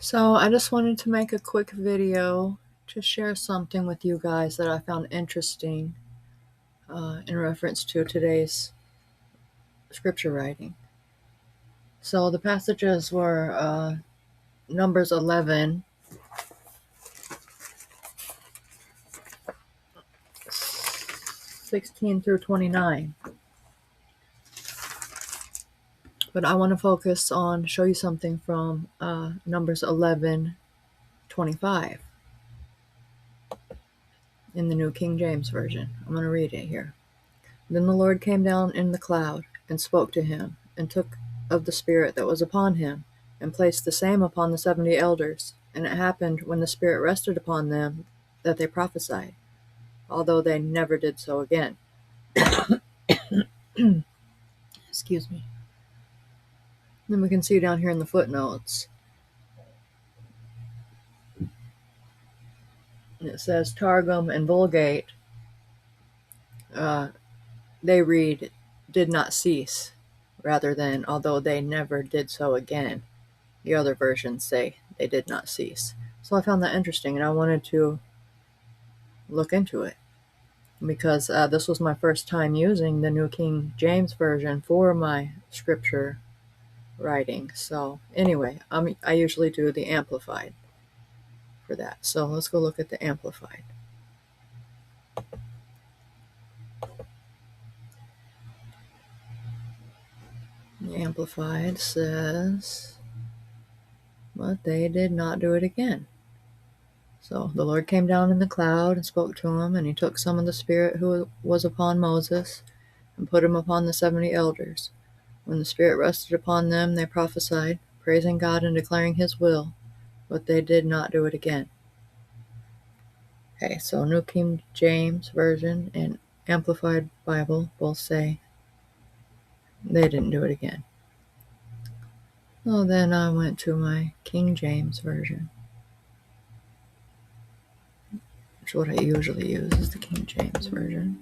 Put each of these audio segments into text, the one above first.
So I just wanted to make a quick video to share something with you guys that I found interesting in reference to today's scripture writing. So the passages were Numbers 11, 16 through 29. But I want to focus on, show you something from Numbers 11, 25 in the New King James Version. I'm going to read it here. Then the Lord came down in the cloud and spoke to him, and took of the Spirit that was upon him, and placed the same upon the 70 elders. And it happened, when the Spirit rested upon them, that they prophesied, although they never did so again. Excuse me. Then we can see down here in the footnotes, it says Targum and Vulgate, they read, did not cease, rather than, although they never did so again. The other versions say they did not cease. So I found that interesting, and I wanted to look into it, because this was my first time using the New King James Version for my scripture writing. So anyway, I usually do the Amplified for that. So let's go look at the Amplified. The Amplified says, but they did not do it again. So the Lord came down in the cloud and spoke to him, and he took some of the Spirit who was upon Moses and put him upon the 70 elders. When the Spirit rested upon them, they prophesied, praising God and declaring his will, but they did not do it again. Okay, so New King James Version and Amplified Bible both say they didn't do it again. Well, then I went to my King James Version, which is what I usually use, is the King James Version,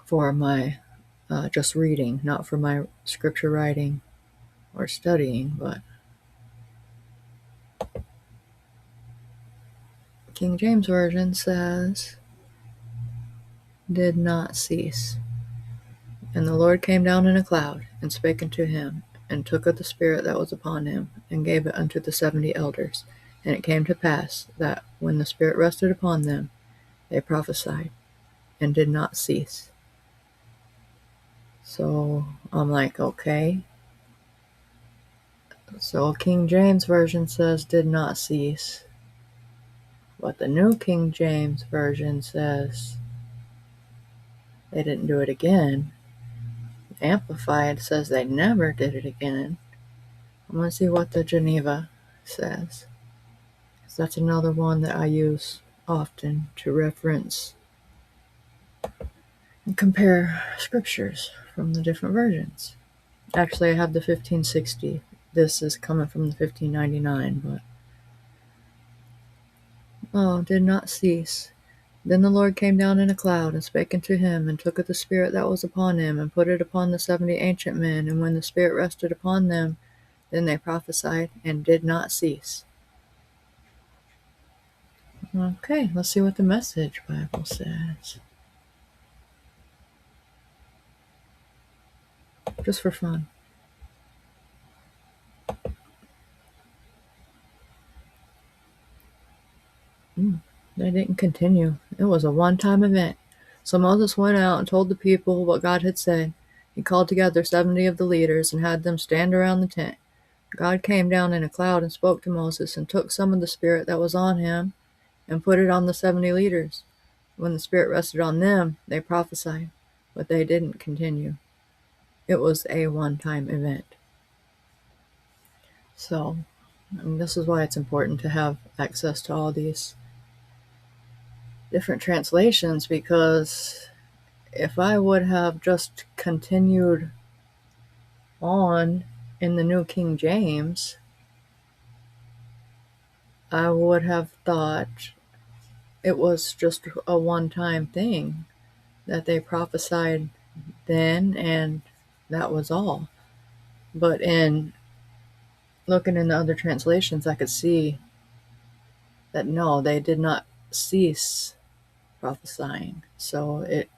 for my just reading, not for my scripture writing or studying, but King James Version says, did not cease. And the Lord came down in a cloud, and spake unto him, and took of the Spirit that was upon him, and gave it unto the 70 elders. And it came to pass, that when the Spirit rested upon them, they prophesied, and did not cease. So I'm like, okay. So King James Version says did not cease, but the New King James Version says they didn't do it again. Amplified says they never did it again. I'm going to see what the Geneva says, because that's another one that I use often to reference and compare scriptures from the different versions. Actually, I have the 1560. This is coming from the 1599, but did not cease. Then the Lord came down in a cloud, and spake unto him, and took of the Spirit that was upon him, and put it upon the 70 ancient men. And when the Spirit rested upon them, then they prophesied, and did not cease. Okay, let's see what the Message Bible says. Just for fun. They didn't continue. It was a one-time event. So Moses went out and told the people what God had said. He called together 70 of the leaders and had them stand around the tent. God came down in a cloud and spoke to Moses, and took some of the Spirit that was on him and put it on the 70 leaders. When the Spirit rested on them, they prophesied, but they didn't continue. It was a one-time event. So, this is why it's important to have access to all these different translations, because if I would have just continued on in the New King James, I would have thought it was just a one-time thing, that they prophesied then and that was all. But in looking in the other translations, I could see that no, they did not cease prophesying. So it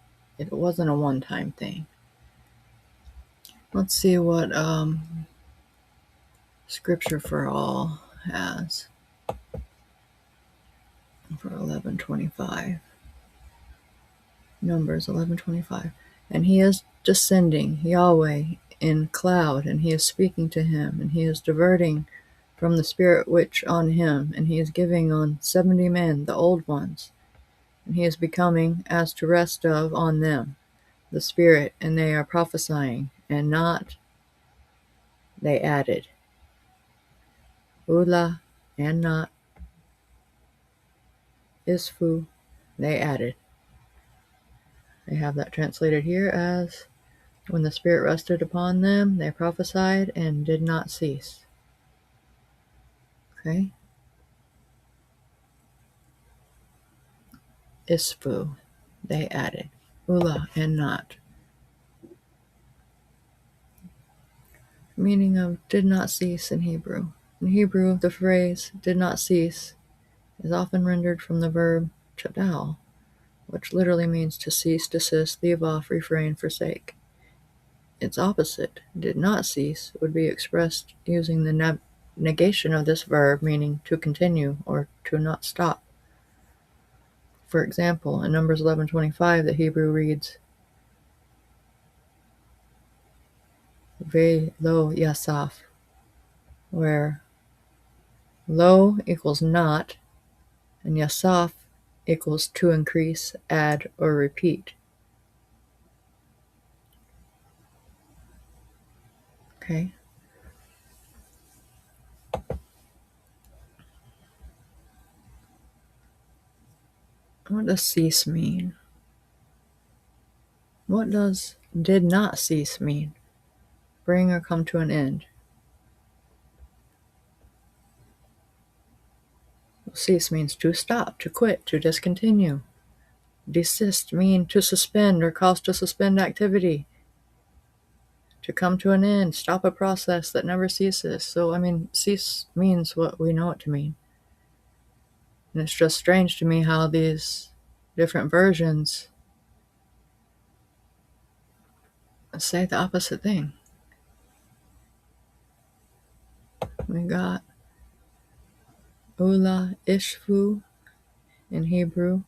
wasn't a one-time thing. Let's see what Scripture for All has for 11:25. Numbers 11:25. And he is descending, Yahweh, in cloud, and he is speaking to him, and he is diverting from the spirit which on him, and he is giving on 70 men, the old ones, and he is becoming as to rest of on them the spirit, and they are prophesying, and not, they added, Ula, and not, Isfu, they added. They have that translated here as, when the Spirit rested upon them, they prophesied and did not cease. Okay? Isfu, they added. Ula, and not. Meaning of did not cease in Hebrew. In Hebrew, the phrase did not cease is often rendered from the verb chadal, which literally means to cease, desist, leave off, refrain, forsake. Its opposite, did not cease, would be expressed using the negation of this verb, meaning to continue or to not stop. For example, in Numbers 11:25, the Hebrew reads, Ve lo yasaf, where lo equals not, and yasaf equals to increase, add, or repeat. Okay? What does cease mean? What does did not cease mean? Bring or come to an end. Cease means to stop, to quit, to discontinue. Desist mean to suspend or cause to suspend activity. To come to an end, stop a process that never ceases. So, cease means what we know it to mean. And it's just strange to me how these different versions say the opposite thing. We got Ula Ishfu in Hebrew,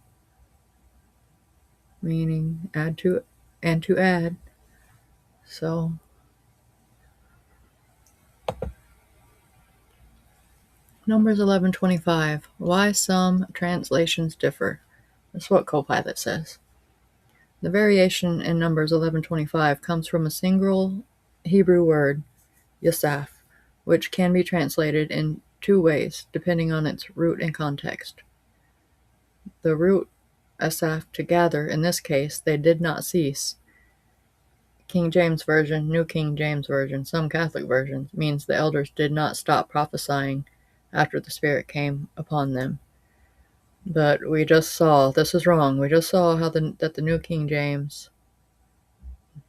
meaning add to and to add. So Numbers 11:25. Why some translations differ. That's what Copilot says. The variation in Numbers 11:25 comes from a single Hebrew word, yasaf, which can be translated in two ways, depending on its root and context. The root, asaf, to gather, in this case, they did not cease. King James Version, New King James Version, some Catholic versions, means the elders did not stop prophesying after the Spirit came upon them. But we just saw, this is wrong, we just saw how that the New King James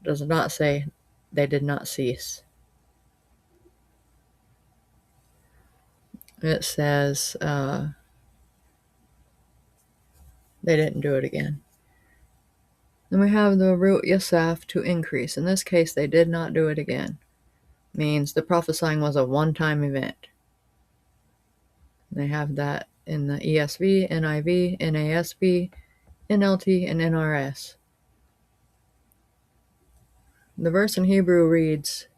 does not say they did not cease. It says they didn't do it again. Then we have the root yasaf, to increase. In this case, they did not do it again. Means the prophesying was a one-time event. They have that in the ESV, NIV, NASB, NLT, and NRS. The verse in Hebrew reads,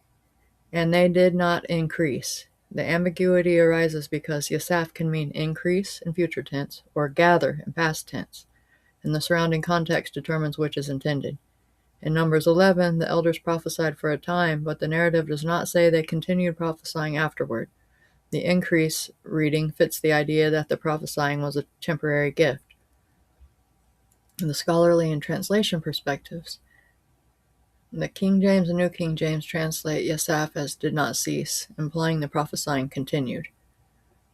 and they did not increase. The ambiguity arises because yasaf can mean increase in future tense or gather in past tense, and the surrounding context determines which is intended. In Numbers 11, the elders prophesied for a time, but the narrative does not say they continued prophesying afterward. The increase reading fits the idea that the prophesying was a temporary gift. In the scholarly and translation perspectives, the King James and New King James translate yasaf as did not cease, implying the prophesying continued.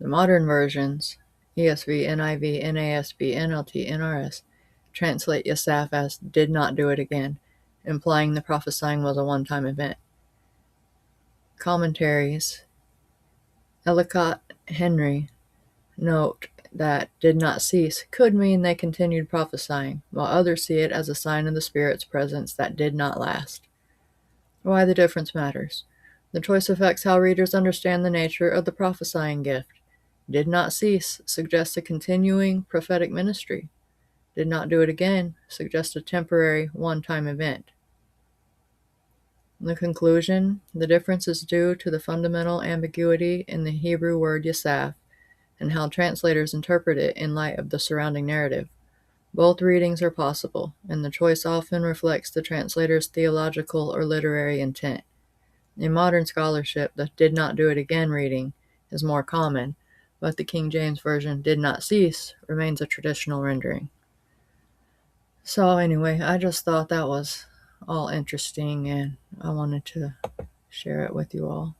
The modern versions, ESV, NIV, NASB, NLT, NRS, translate yasaf as did not do it again, implying the prophesying was a one-time event. Commentaries Ellicott Henry note that did not cease could mean they continued prophesying, while others see it as a sign of the Spirit's presence that did not last. Why the difference matters. The choice affects how readers understand the nature of the prophesying gift. Did not cease suggests a continuing prophetic ministry. Did not do it again suggests a temporary, one-time event. In the conclusion, the difference is due to the fundamental ambiguity in the Hebrew word yasaf and how translators interpret it in light of the surrounding narrative. Both readings are possible, and the choice often reflects the translator's theological or literary intent. In modern scholarship, the did not do it again reading is more common, but the King James Version did not cease remains a traditional rendering. So anyway, I just thought that was all interesting, and I wanted to share it with you all.